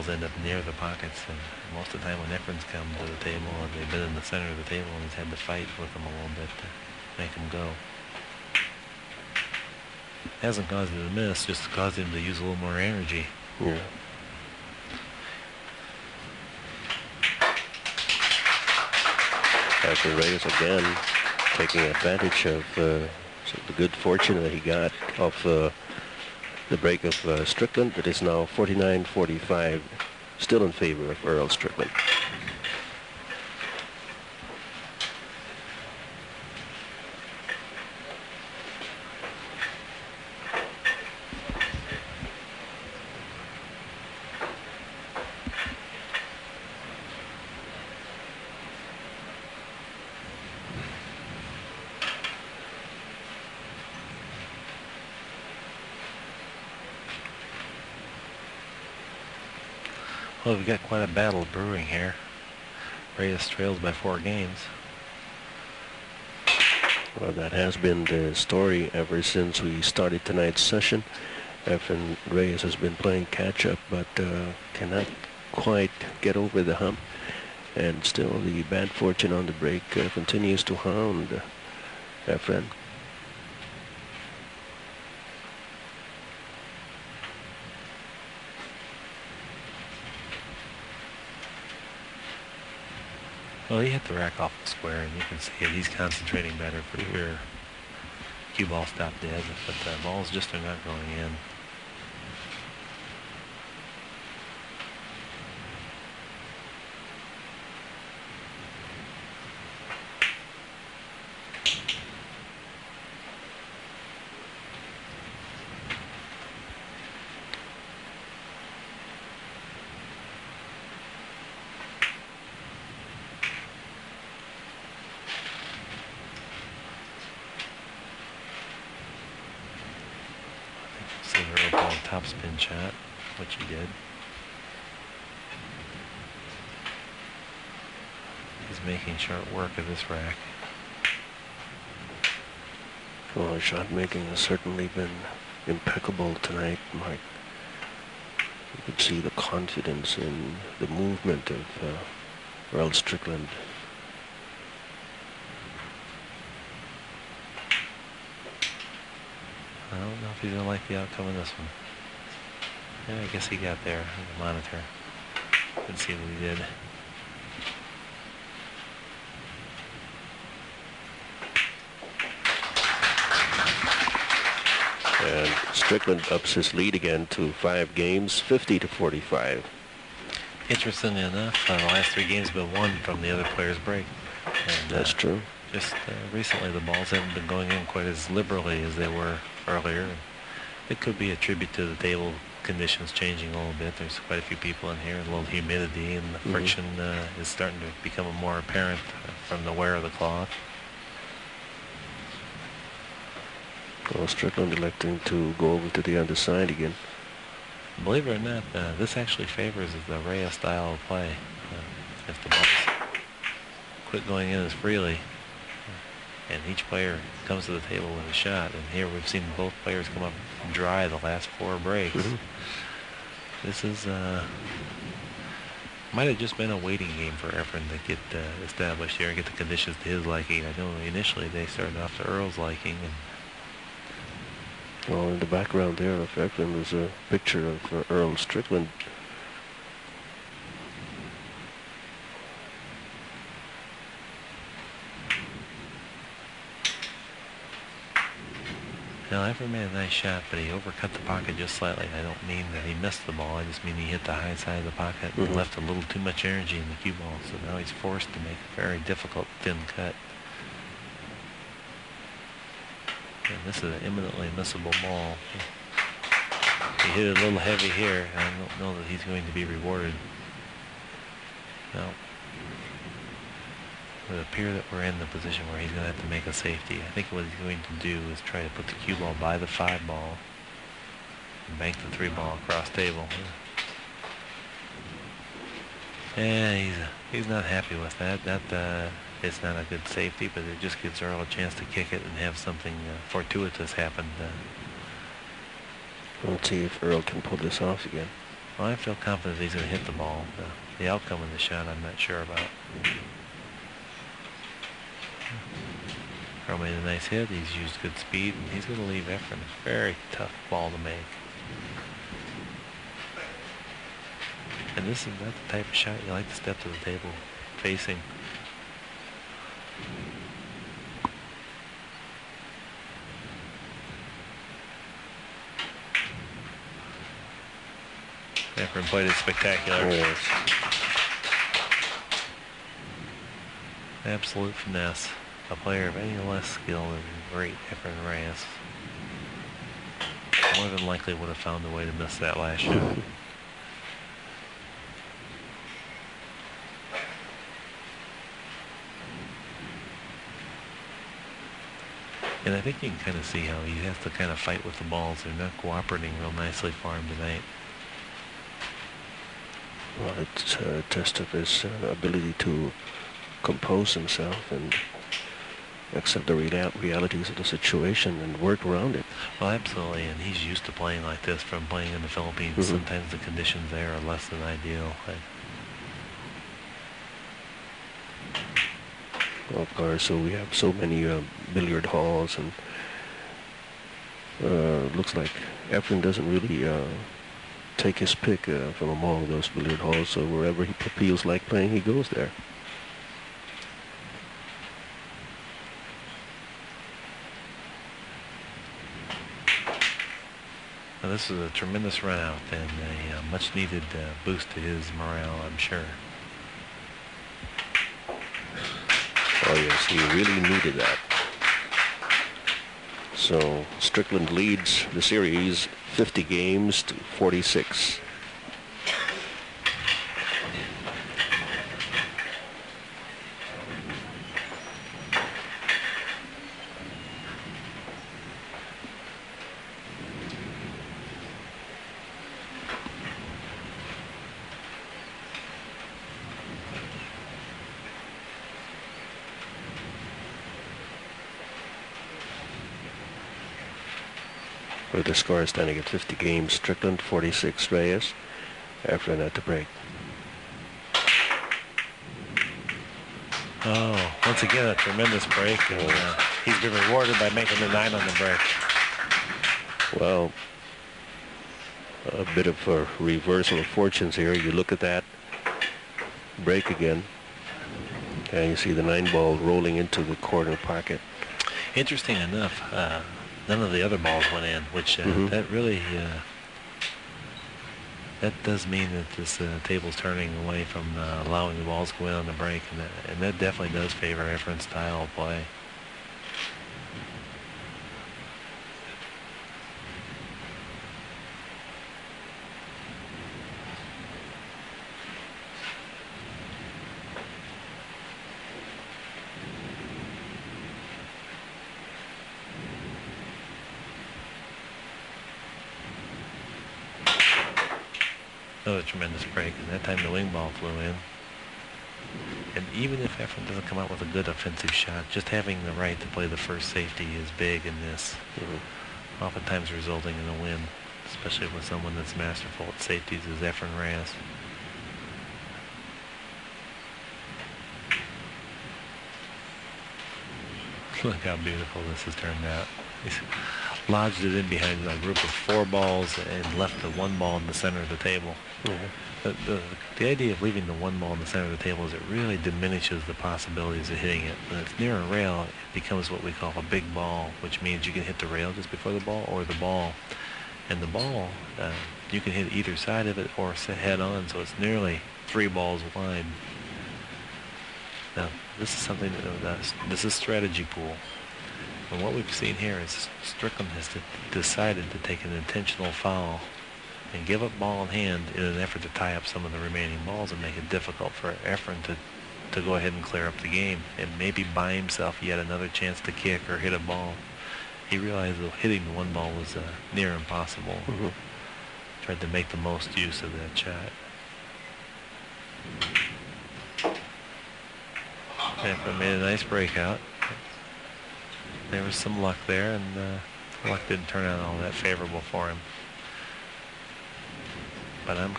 balls end up near the pockets, and most of the time when Efren's come to the table, they've been in the center of the table, and he's had to fight with them a little bit to make them go. Hasn't caused him to miss, just caused him to use a little more energy. Yeah. Efren Reyes again taking advantage of the good fortune that he got off the break of Strickland. It is now 49-45, still in favor of Earl Strickland. Well, we've got quite a battle brewing here. Reyes trails by 4 games. Well, that has been the story ever since we started tonight's session. Efren Reyes has been playing catch-up, but cannot quite get over the hump. And still the bad fortune on the break continues to hound Efren. Well, he hit the rack off the square, and you can see it. He's concentrating better for sure. Cue ball stopped dead, but the balls just are not going in. Top spin shot, which he did. He's making short work of this rack. Well, shot making has certainly been impeccable tonight, Mike. You could see the confidence in the movement of Earl Strickland. I don't know if he's going to like the outcome of this one. Yeah, I guess he got there on the monitor. Couldn't see what he did. And Strickland ups his lead again to 5 games, 50-45. Interestingly enough, the last 3 games have been won from the other player's break. And, that's true. Just recently, the balls haven't been going in quite as liberally as they were earlier. It could be a tribute to the table conditions changing a little bit. There's quite a few people in here, a little humidity, and the friction is starting to become more apparent from the wear of the cloth. Well, Strickland electing to go over to the underside again. Believe it or not, this actually favors the Reyes style of play. If the balls quit going in as freely, and each player comes to the table with a shot, and here we've seen both players come up dry the last 4 breaks. This is might have just been a waiting game for Efren to get established here and get the conditions to his liking. I know initially they started off to Earl's liking. And well, in the background there of Efren was a picture of Earl Strickland. Now, Efren made a nice shot, but he overcut the pocket just slightly. I don't mean that he missed the ball. I just mean he hit the high side of the pocket and left a little too much energy in the cue ball. So now he's forced to make a very difficult thin cut. And this is an imminently missable ball. He hit it a little heavy here. I don't know that he's going to be rewarded. Now, it would appear that we're in the position where he's going to have to make a safety. I think what he's going to do is try to put the cue ball by the 5 ball and bank the 3 ball across table. And he's not happy with that. It's not a good safety, but it just gives Earl a chance to kick it and have something fortuitous happen. Let's see if Earl can pull this off again. Well, I feel confident he's going to hit the ball. The outcome of the shot, I'm not sure about. Earl made a nice hit. He's used good speed, and he's going to leave Efren a very tough ball to make. And this is not the type of shot you like to step to the table facing. Efren played it spectacular. Oh, yes. Absolute finesse. A player of any less skill than great Efren Reyes more than likely would have found a way to miss that last shot. And I think you can kind of see how he has to kind of fight with the balls. They're not cooperating real nicely for him tonight. Well, it's a test of his ability to compose himself and accept the realities of the situation and work around it. Well, absolutely, and he's used to playing like this from playing in the Philippines. Sometimes the conditions there are less than ideal. Of course, so we have so many billiard halls, and looks like Efren doesn't really take his pick from among those billiard halls, so wherever he feels like playing, he goes there. Now, this is a tremendous run out and a much needed boost to his morale, I'm sure. Oh yes, he really needed that. So Strickland leads the series 50 games to 46. With the score standing at 50 games, Strickland 46, Reyes, after an at the break. Oh, once again, a tremendous break. And, he's been rewarded by making the 9 on the break. Well, a bit of a reversal of fortunes here. You look at that break again, and you see the 9 ball rolling into the corner pocket. Interesting enough, none of the other balls went in, which that really that does mean that this table's turning away from allowing the balls to go in on the break, and that definitely does favor Efren's style of play. Another tremendous break, and that time the wing ball flew in. And even if Efren doesn't come out with a good offensive shot, just having the right to play the first safety is big in this, oftentimes resulting in a win, especially with someone that's masterful at safeties as Efren Reyes. Look how beautiful this has turned out. He's lodged it in behind a group of 4 balls and left the 1 ball in the center of the table. The idea of leaving the 1 ball in the center of the table is it really diminishes the possibilities of hitting it. When it's near a rail, it becomes what we call a big ball, which means you can hit the rail just before the ball or the ball. And the ball, you can hit either side of it or head on, so it's nearly 3 balls wide. Now, this is something this is strategy pool. And what we've seen here is Strickland has decided to take an intentional foul and give up ball in hand in an effort to tie up some of the remaining balls and make it difficult for Efren to go ahead and clear up the game and maybe buy himself yet another chance to kick or hit a ball. He realized that hitting the 1 ball was near impossible. Tried to make the most use of that shot. Efren made a nice breakout. There was some luck there, and luck didn't turn out all that favorable for him. but I'm